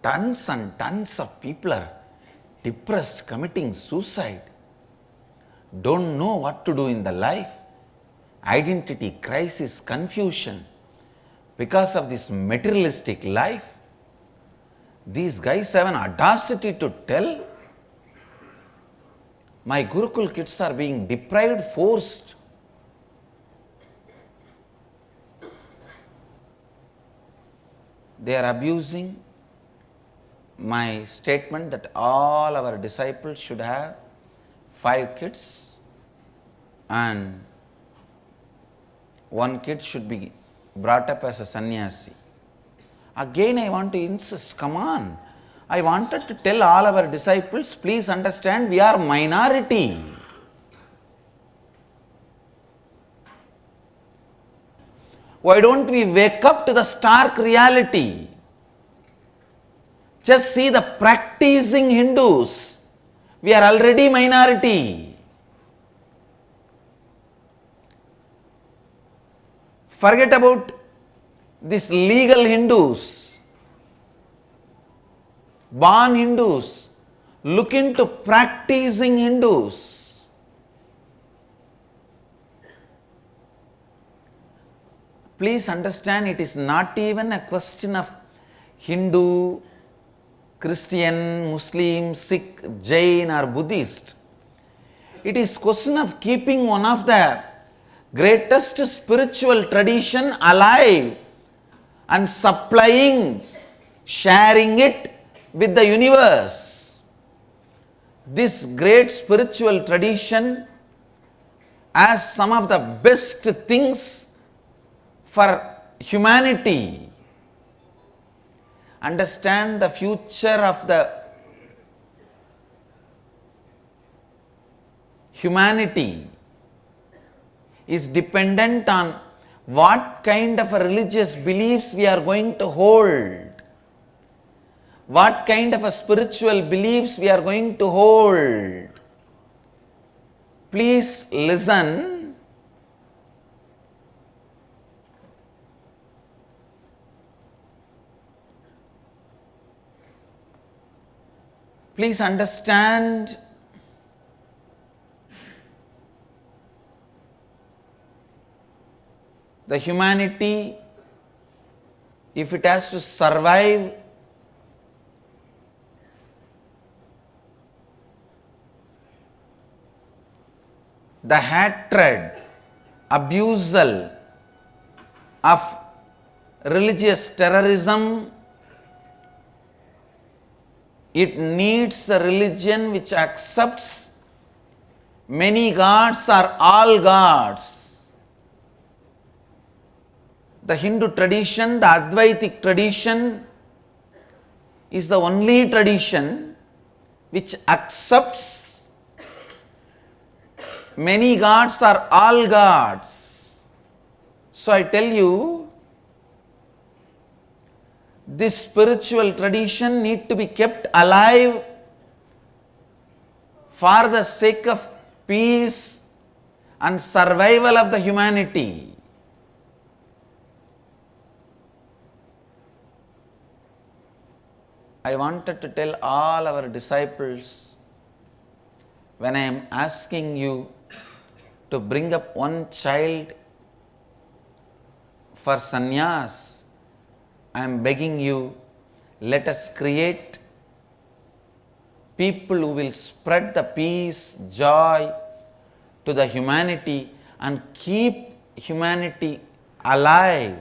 tons and tons of people are depressed, committing suicide, don't know what to do in the life, identity crisis, confusion, because of this materialistic life. These guys have an audacity to tell, my Gurukul kids are being deprived, forced. They are abusing my statement that all our disciples should have 5 kids and 1 kid should be brought up as a sannyasi. Again I want to insist, come on. I wanted to tell all our disciples, please understand, we are minority. Why don't we wake up to the stark reality? Just see the practicing Hindus. We are already minority. Forget about these legal Hindus, born Hindus. Look into practicing Hindus. Please understand, it is not even a question of Hindu, Christian, Muslim, Sikh, Jain or Buddhist. It is question of keeping one of the greatest spiritual tradition alive and supplying, sharing it with the universe. This great spiritual tradition has some of the best things for humanity. Understand, the future of the humanity is dependent on what kind of a religious beliefs we are going to hold, what kind of a spiritual beliefs we are going to hold. Please listen. Please understand, the humanity, if it has to survive, the hatred, abusal of religious terrorism, it needs a religion which accepts many gods or all gods. The Hindu tradition, the Advaitic tradition is the only tradition which accepts many gods or all gods. So I tell you, this spiritual tradition need to be kept alive for the sake of peace and survival of the humanity. I wanted to tell all our disciples, when I am asking you to bring up one child for sannyas, I am begging you, let us create people who will spread the peace, joy to the humanity and keep humanity alive.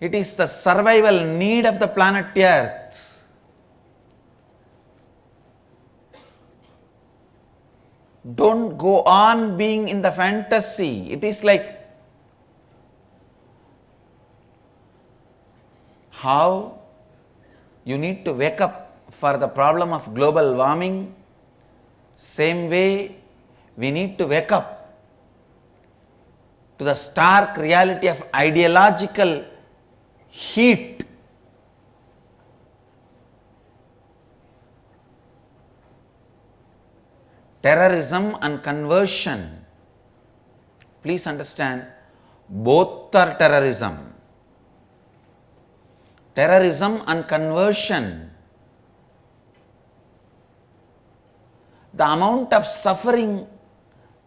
It is the survival need of the planet Earth. Don't go on being in the fantasy. It is like, how you need to wake up for the problem of global warming, same way we need to wake up to the stark reality of ideological heat. Terrorism and conversion. Please understand, both are terrorism. terrorism and conversion. The amount of suffering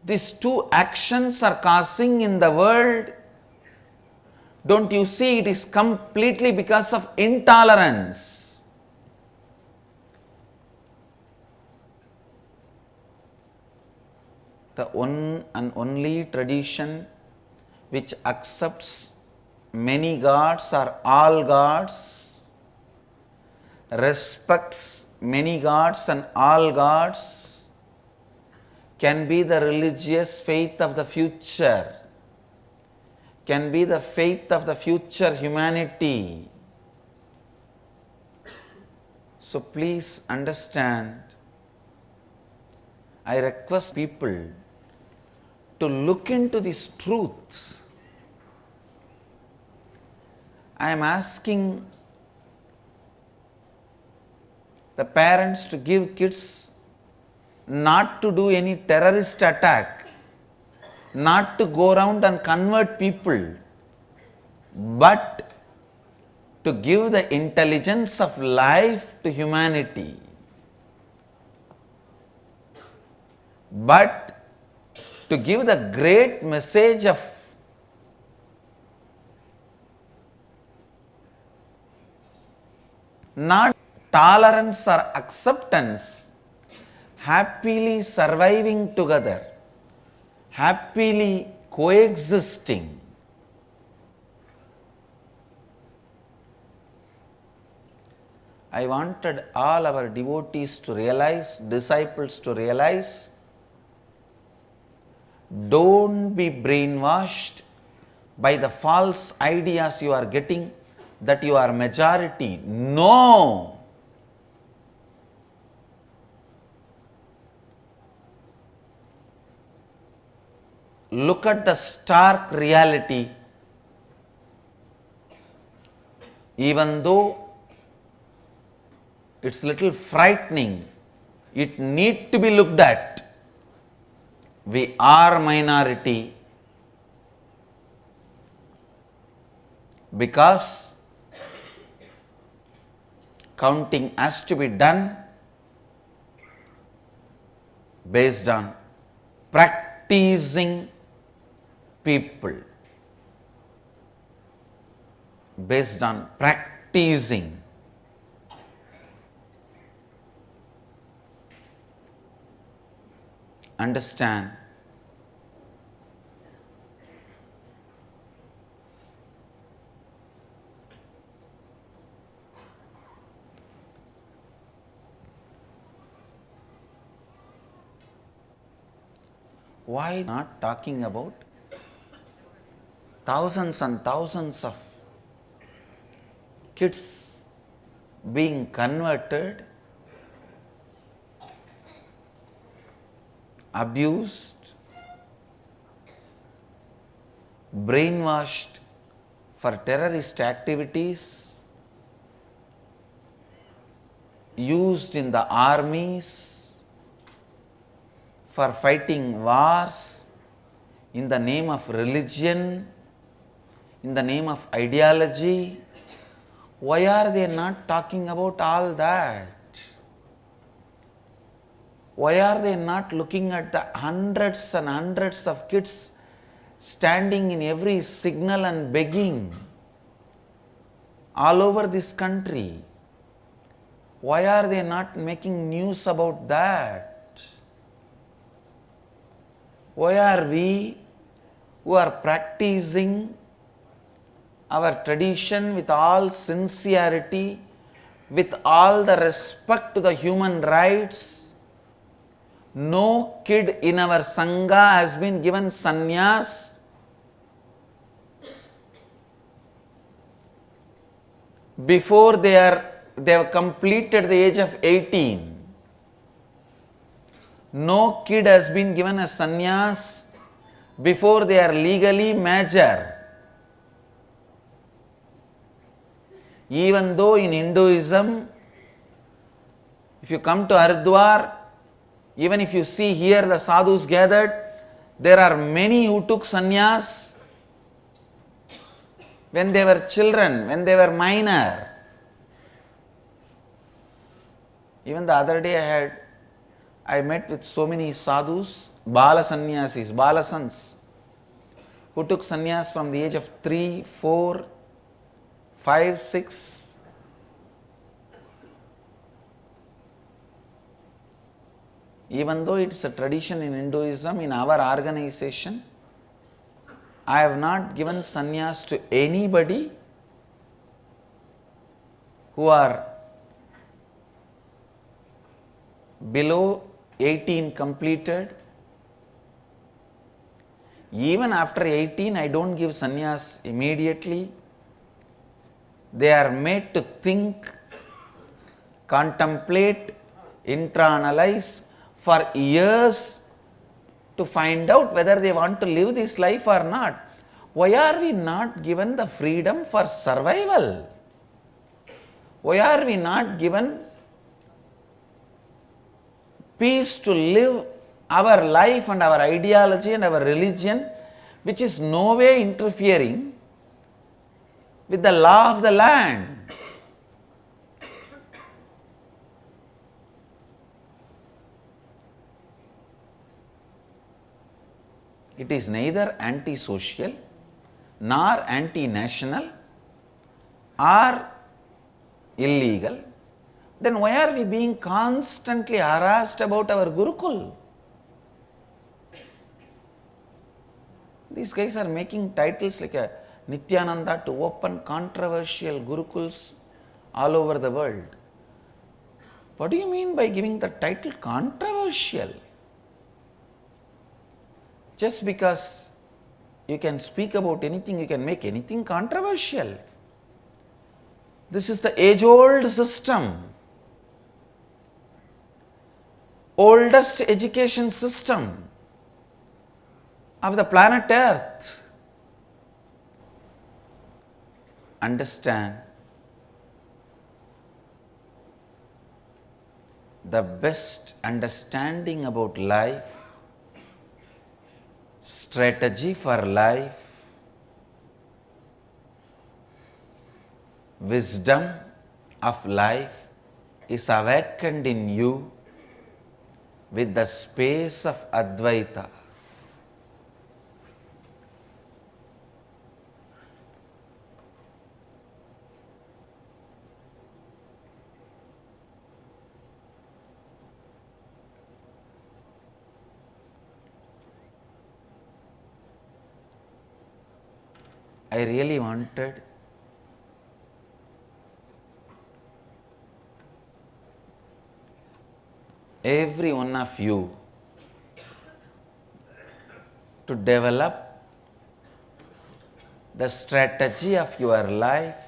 these two actions are causing in the world, don't you see it is completely because of intolerance. The one and only tradition which accepts many gods or all gods, respects many gods and all gods, can be the religious faith of the future, can be the faith of the future humanity. So please understand, I request people to look into this truth. I am asking the parents to give kids not to do any terrorist attack, not to go around and convert people, but to give the intelligence of life to humanity. But to give the great message of not tolerance or acceptance, happily surviving together, happily coexisting. I wanted all our devotees to realize, disciples to realize, don't be brainwashed by the false ideas you are getting that you are majority. No! Look at the stark reality. Even though it's little frightening, it need to be looked at. We are minority because counting has to be done based on practicing people, based on practicing. Understand? Why not talking about thousands and thousands of kids being converted, abused, brainwashed for terrorist activities, used in the armies, for fighting wars in the name of religion, in the name of ideology? Why are they not talking about all that? Why are they not looking at the hundreds and hundreds of kids standing in every signal and begging all over this country? Why are they not making news about that? Why are we, who are practicing our tradition with all sincerity, with all the respect to the human rights, no kid in our Sangha has been given sannyas? Before they have completed the age of 18. No kid has been given a sannyas before they are legally major. Even though in Hinduism, if you come to Haridwar, even if you see here the sadhus gathered, there are many who took sannyas when they were children, when they were minor. Even the other day I met with so many sadhus, Bala sannyasis, Bala sons, who took sannyas from the age of 3, 4, 5, 6. Even though it's a tradition in Hinduism, in our organization, I have not given sannyas to anybody who are below 18 completed. Even after 18, I don't give sannyas immediately. They are made to think, contemplate, internalize for years to find out whether they want to live this life or not. Why are we not given the freedom for survival? Why are we not given peace to live our life and our ideology and our religion, which is no way interfering with the law of the land? It is neither anti-social nor anti-national or illegal. Then why are we being constantly harassed about our Gurukul? These guys are making titles like a Nityananda to open controversial Gurukuls all over the world. What do you mean by giving the title controversial? Just because you can speak about anything, you can make anything controversial. This is the age-old system, oldest education system of the planet Earth. Understand, the best understanding about life, strategy for life, wisdom of life is awakened in you with the space of Advaita. I really wanted every one of you to develop the strategy of your life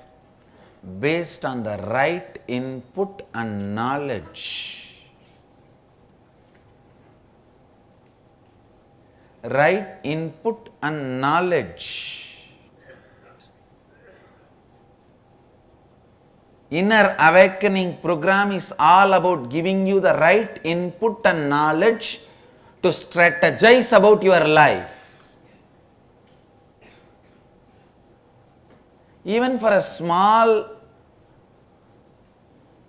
based on the right input and knowledge. Right input and knowledge. Inner awakening program is all about giving you the right input and knowledge to strategize about your life. Even for a small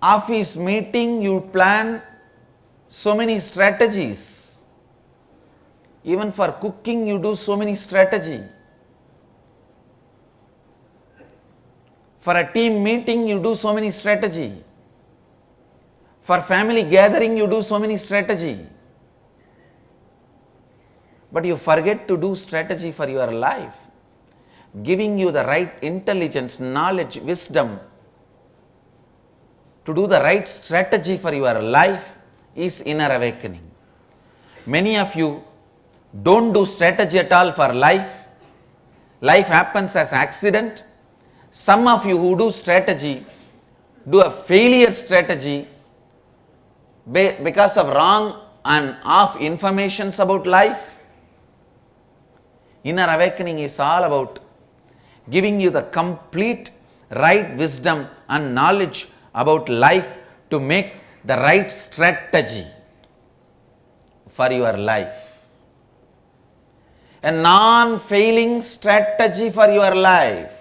office meeting, you plan so many strategies. Even for cooking, you do so many strategy. For a team meeting, you do so many strategy. For family gathering, you do so many strategy. But you forget to do strategy for your life, giving you the right intelligence, knowledge, wisdom to do the right strategy for your life is inner awakening. Many of you don't do strategy at all for life. Life happens as accident. Some of you who do strategy do a failure strategy because of wrong and off informations about life. Inner awakening is all about giving you the complete right wisdom and knowledge about life to make the right strategy for your life. A non-failing strategy for your life.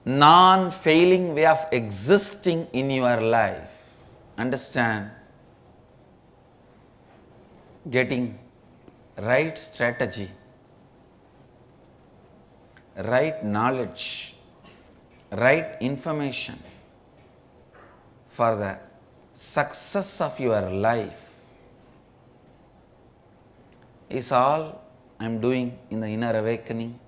non-failing way of existing in your life. Understand? Getting right strategy, right knowledge, right information for the success of your life is all I am doing in the inner awakening.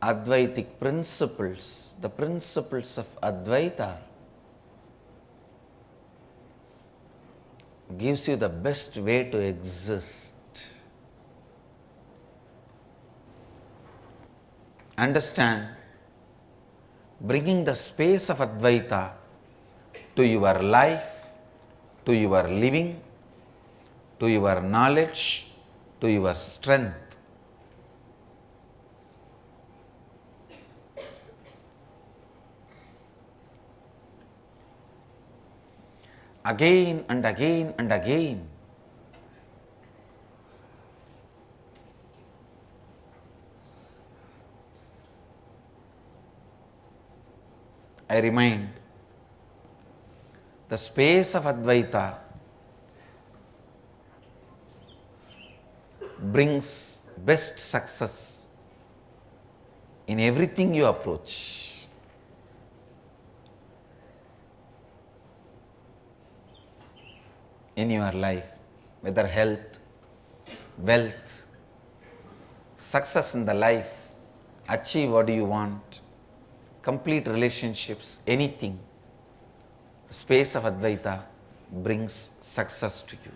Advaitic principles, the principles of Advaita gives you the best way to exist. Understand, bringing the space of Advaita to your life, to your living, to your knowledge, to your strength. Again and again and again. I remind, the space of Advaita brings best success in everything you approach. In your life, whether health, wealth, success in the life, achieve what you want, complete relationships, anything, the space of Advaita brings success to you.